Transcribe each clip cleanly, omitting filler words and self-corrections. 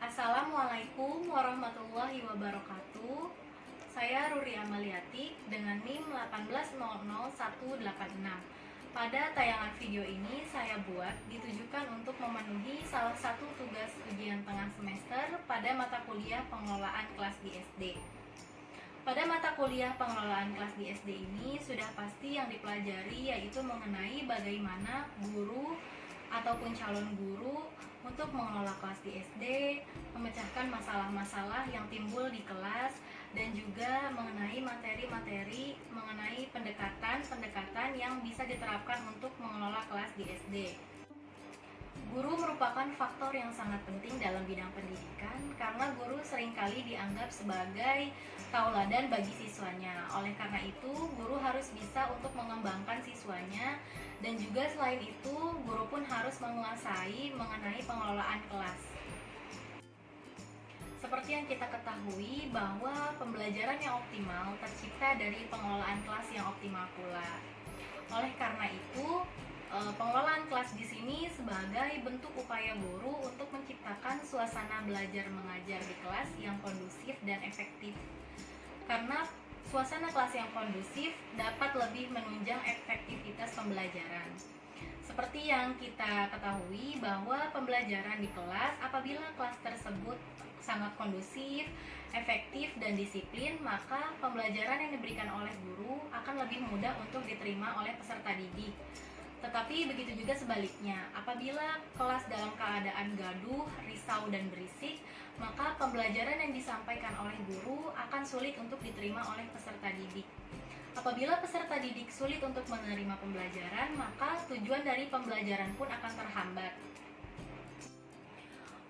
Assalamualaikum warahmatullahi wabarakatuh. Saya Ruri Amaliati dengan NIM 1800186. Pada tayangan video ini saya buat ditujukan untuk memenuhi salah satu tugas ujian tengah semester pada mata kuliah pengelolaan kelas di SD. Pada mata kuliah pengelolaan kelas di SD ini sudah pasti yang dipelajari yaitu mengenai bagaimana guru ataupun calon guru untuk mengelola kelas di SD, memecahkan masalah-masalah yang timbul di kelas, dan juga mengenai materi-materi mengenai pendekatan-pendekatan yang bisa diterapkan untuk mengelola kelas di SD. Guru merupakan faktor yang sangat penting dalam bidang pendidikan karena guru seringkali dianggap sebagai tauladan bagi siswanya. Oleh karena itu, guru harus bisa untuk mengembangkan siswanya, dan juga selain itu, guru pun harus menguasai mengenai pengelolaan kelas. Seperti yang kita ketahui bahwa pembelajaran yang optimal tercipta dari pengelolaan kelas yang optimal pula. Oleh karena itu, pengelolaan kelas di sini sebagai bentuk upaya guru untuk menciptakan suasana belajar mengajar di kelas yang kondusif dan efektif. Karena suasana kelas yang kondusif dapat lebih menunjang efektivitas pembelajaran. Seperti yang kita ketahui bahwa pembelajaran di kelas, apabila kelas tersebut sangat kondusif, efektif, dan disiplin, maka pembelajaran yang diberikan oleh guru akan lebih mudah untuk diterima oleh peserta didik. Tetapi begitu juga sebaliknya, apabila kelas dalam keadaan gaduh, risau, dan berisik, maka pembelajaran yang disampaikan oleh guru akan sulit untuk diterima oleh peserta didik. Apabila peserta didik sulit untuk menerima pembelajaran, maka tujuan dari pembelajaran pun akan terhambat.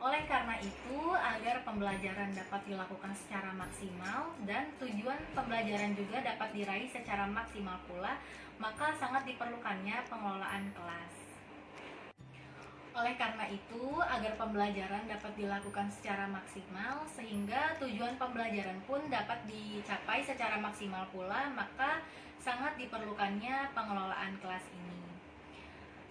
Oleh karena itu, agar pembelajaran dapat dilakukan secara maksimal dan tujuan pembelajaran juga dapat diraih secara maksimal pula, maka sangat diperlukannya pengelolaan kelas. Oleh karena itu, agar pembelajaran dapat dilakukan secara maksimal sehingga tujuan pembelajaran pun dapat dicapai secara maksimal pula, maka sangat diperlukannya pengelolaan kelas ini.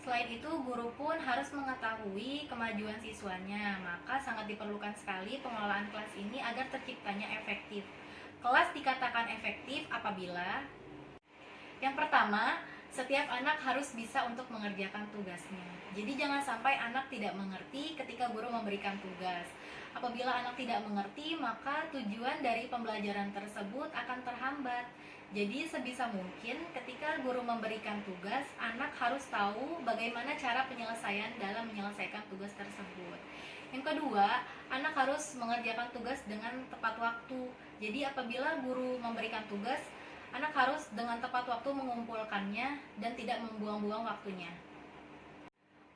Selain itu, guru pun harus mengetahui kemajuan siswanya, maka sangat diperlukan sekali pengelolaan kelas ini agar terciptanya efektif. Kelas dikatakan efektif apabila yang pertama, setiap anak harus bisa untuk mengerjakan tugasnya. Jadi jangan sampai anak tidak mengerti ketika guru memberikan tugas. Apabila anak tidak mengerti, maka tujuan dari pembelajaran tersebut akan terhambat. Jadi sebisa mungkin ketika guru memberikan tugas, anak harus tahu bagaimana cara penyelesaian dalam menyelesaikan tugas tersebut. Yang kedua, anak harus mengerjakan tugas dengan tepat waktu. Jadi apabila guru memberikan tugas, anak harus dengan tepat waktu mengumpulkannya dan tidak membuang-buang waktunya.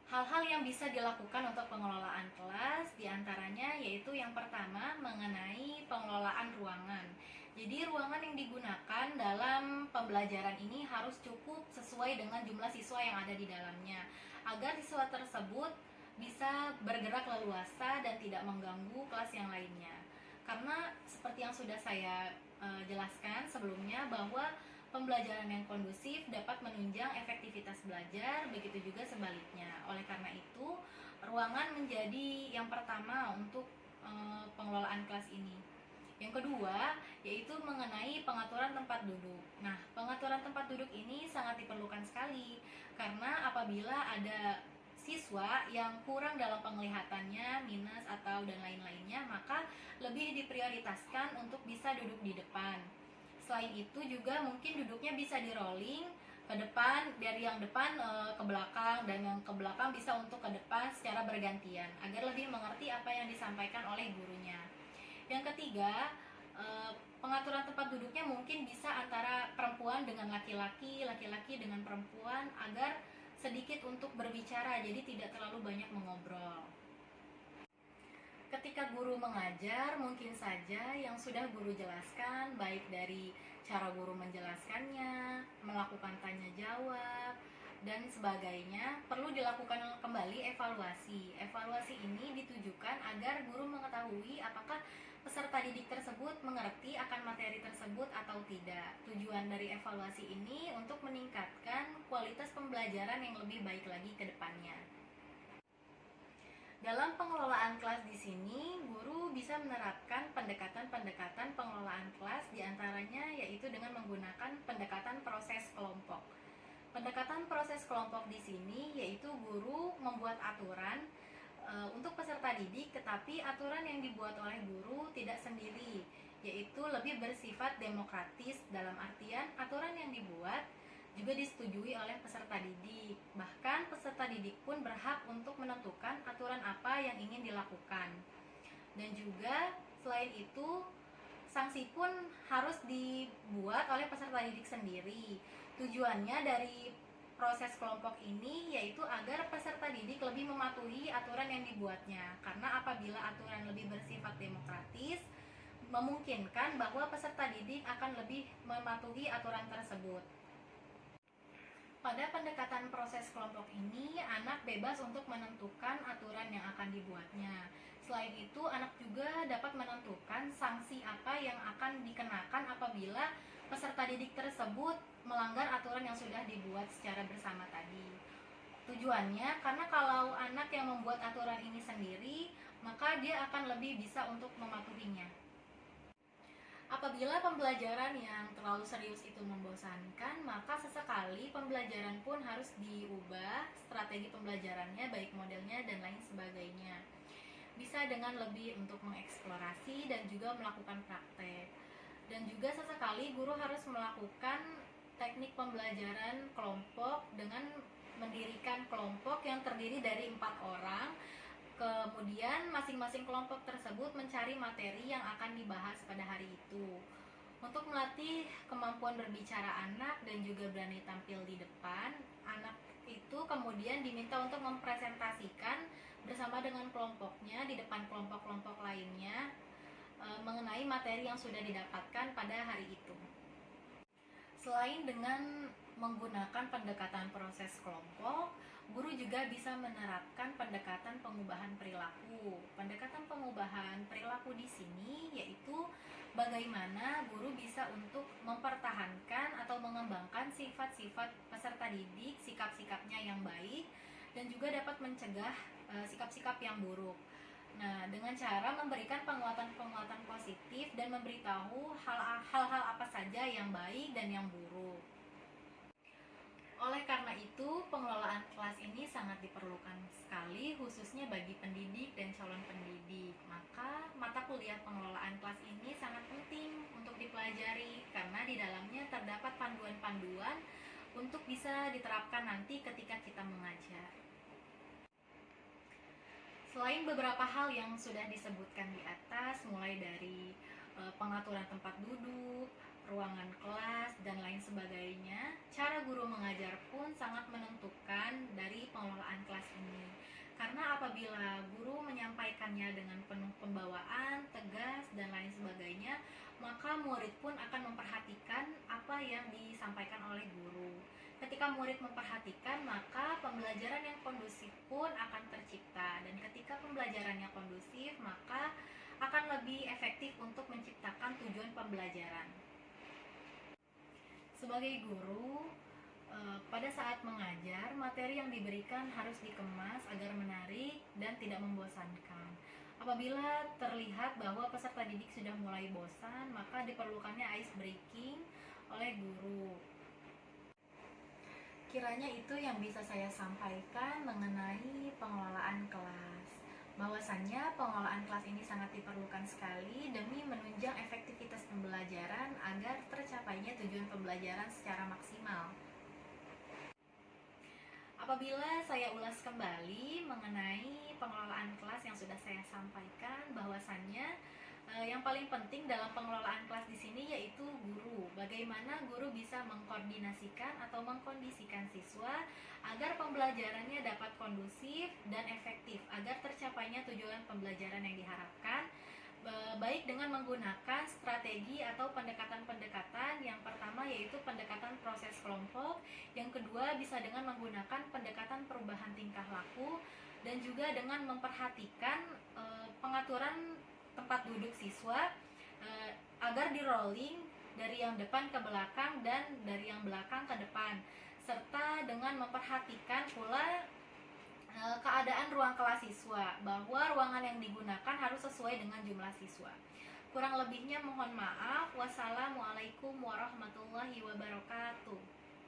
Hal-hal yang bisa dilakukan untuk pengelolaan kelas diantaranya yaitu yang pertama mengenai pengelolaan ruangan. Jadi ruangan yang digunakan dalam pembelajaran ini harus cukup sesuai dengan jumlah siswa yang ada di dalamnya, agar siswa tersebut bisa bergerak leluasa dan tidak mengganggu kelas yang lainnya. Karena seperti yang sudah saya jelaskan sebelumnya bahwa pembelajaran yang kondusif dapat menunjang efektivitas belajar, begitu juga sebaliknya. Oleh karena itu, ruangan menjadi yang pertama untuk pengelolaan kelas ini. Yang kedua, yaitu mengenai pengaturan tempat duduk. Nah, pengaturan tempat duduk ini sangat diperlukan sekali, karena apabila ada siswa yang kurang dalam penglihatannya, minus atau dan lain-lainnya, maka lebih diprioritaskan untuk bisa duduk di depan. Selain itu juga mungkin duduknya bisa di rolling ke depan, dari yang depan ke belakang, dan yang ke belakang bisa untuk ke depan secara bergantian agar lebih mengerti apa yang disampaikan oleh gurunya. Yang ketiga, pengaturan tempat duduknya mungkin bisa antara perempuan dengan laki-laki, laki-laki dengan perempuan, agar sedikit untuk berbicara, jadi tidak terlalu banyak mengobrol. Ketika guru mengajar, mungkin saja yang sudah guru jelaskan, baik dari cara guru menjelaskannya, melakukan tanya jawab, dan sebagainya, perlu dilakukan kembali evaluasi. Evaluasi ini ditujukan agar guru mengetahui apakah peserta didik tersebut mengerti akan materi tersebut atau tidak. Tujuan dari evaluasi ini untuk meningkatkan kualitas pembelajaran yang lebih baik lagi ke depannya. Dalam pengelolaan kelas di sini, guru bisa menerapkan pendekatan-pendekatan pengelolaan kelas, diantaranya yaitu dengan menggunakan pendekatan proses kelompok. Pendekatan proses kelompok di sini yaitu guru membuat aturan untuk peserta didik, tetapi aturan yang dibuat oleh guru tidak sendiri, yaitu lebih bersifat demokratis, dalam artian aturan yang dibuat juga disetujui oleh peserta didik. Bahkan peserta didik pun berhak untuk menentukan aturan apa yang ingin dilakukan. Dan juga selain itu, sanksi pun harus dibuat oleh peserta didik sendiri. Tujuannya dari proses kelompok ini yaitu agar peserta didik lebih mematuhi aturan yang dibuatnya. Karena apabila aturan lebih bersifat demokratis, memungkinkan bahwa peserta didik akan lebih mematuhi aturan tersebut. Pada pendekatan proses kelompok ini, anak bebas untuk menentukan aturan yang akan dibuatnya. Selain itu, anak juga dapat menentukan sanksi apa yang akan dikenakan apabila peserta didik tersebut melanggar aturan yang sudah dibuat secara bersama tadi. Tujuannya, karena kalau anak yang membuat aturan ini sendiri, maka dia akan lebih bisa untuk mematuhinya. Apabila pembelajaran yang terlalu serius itu membosankan, maka sesekali pembelajaran pun harus diubah strategi pembelajarannya, baik modelnya dan lain sebagainya. Bisa dengan lebih untuk mengeksplorasi dan juga melakukan praktek. Dan juga sesekali guru harus melakukan teknik pembelajaran kelompok dengan mendirikan kelompok yang terdiri dari 4 orang. Kemudian masing-masing kelompok tersebut mencari materi yang akan dibahas pada hari itu. Untuk melatih kemampuan berbicara anak dan juga berani tampil di depan, anak itu kemudian diminta untuk mempresentasikan bersama dengan kelompoknya di depan kelompok-kelompok lainnya mengenai materi yang sudah didapatkan pada hari itu. Selain dengan menggunakan pendekatan proses kelompok, guru juga bisa menerapkan pendekatan pengubahan perilaku. Pendekatan pengubahan perilaku di sini yaitu bagaimana guru bisa untuk mempertahankan atau mengembangkan sifat-sifat peserta didik, sikap-sikapnya yang baik, dan juga dapat mencegah sikap-sikap yang buruk. Nah, dengan cara memberikan penguatan-penguatan positif dan memberitahu hal-hal apa saja yang baik dan yang buruk. Oleh karena itu, pengelolaan kelas ini sangat diperlukan sekali, khususnya bagi pendidik dan calon pendidik. Maka, mata kuliah pengelolaan kelas ini sangat penting untuk dipelajari, karena di dalamnya terdapat panduan-panduan untuk bisa diterapkan nanti ketika kita mengajar. Selain beberapa hal yang sudah disebutkan di atas, mulai dari pengaturan tempat duduk, ruangan kelas, dan lain sebagainya, cara guru mengajar pun sangat menentukan dari pengelolaan kelas ini. Karena apabila guru menyampaikannya dengan penuh pembawaan, tegas, dan lain sebagainya, maka murid pun akan memperhatikan apa yang disampaikan oleh guru. Ketika murid memperhatikan, maka pembelajaran yang kondusif pun akan tercipta. Dan ketika pembelajarannya kondusif, maka akan lebih efektif untuk menciptakan tujuan pembelajaran. Sebagai guru, pada saat mengajar, materi yang diberikan harus dikemas agar menarik dan tidak membosankan. Apabila terlihat bahwa peserta didik sudah mulai bosan, maka diperlukannya ice breaking oleh guru. Kiranya itu yang bisa saya sampaikan mengenai pengelolaan kelas. Bahwasannya pengelolaan kelas ini sangat diperlukan sekali demi menunjang efektivitas pembelajaran agar tercapainya tujuan pembelajaran secara maksimal. Apabila saya ulas kembali mengenai pengelolaan kelas yang sudah saya sampaikan, bahwasannya yang paling penting dalam pengelolaan kelas di sini yaitu guru. Bagaimana guru bisa mengkoordinasikan atau mengkondisikan siswa agar pembelajarannya dapat kondusif dan efektif, agar tercapainya tujuan pembelajaran yang diharapkan, baik dengan menggunakan strategi atau pendekatan-pendekatan. Yang pertama yaitu pendekatan proses kelompok, yang kedua bisa dengan menggunakan pendekatan perubahan tingkah laku, dan juga dengan memperhatikan pengaturan tempat duduk siswa agar di rolling dari yang depan ke belakang dan dari yang belakang ke depan, serta dengan memperhatikan pula keadaan keadaan ruang kelas siswa, bahwa ruangan yang digunakan harus sesuai dengan jumlah siswa. Kurang lebihnya mohon maaf. Wassalamualaikum warahmatullahi wabarakatuh.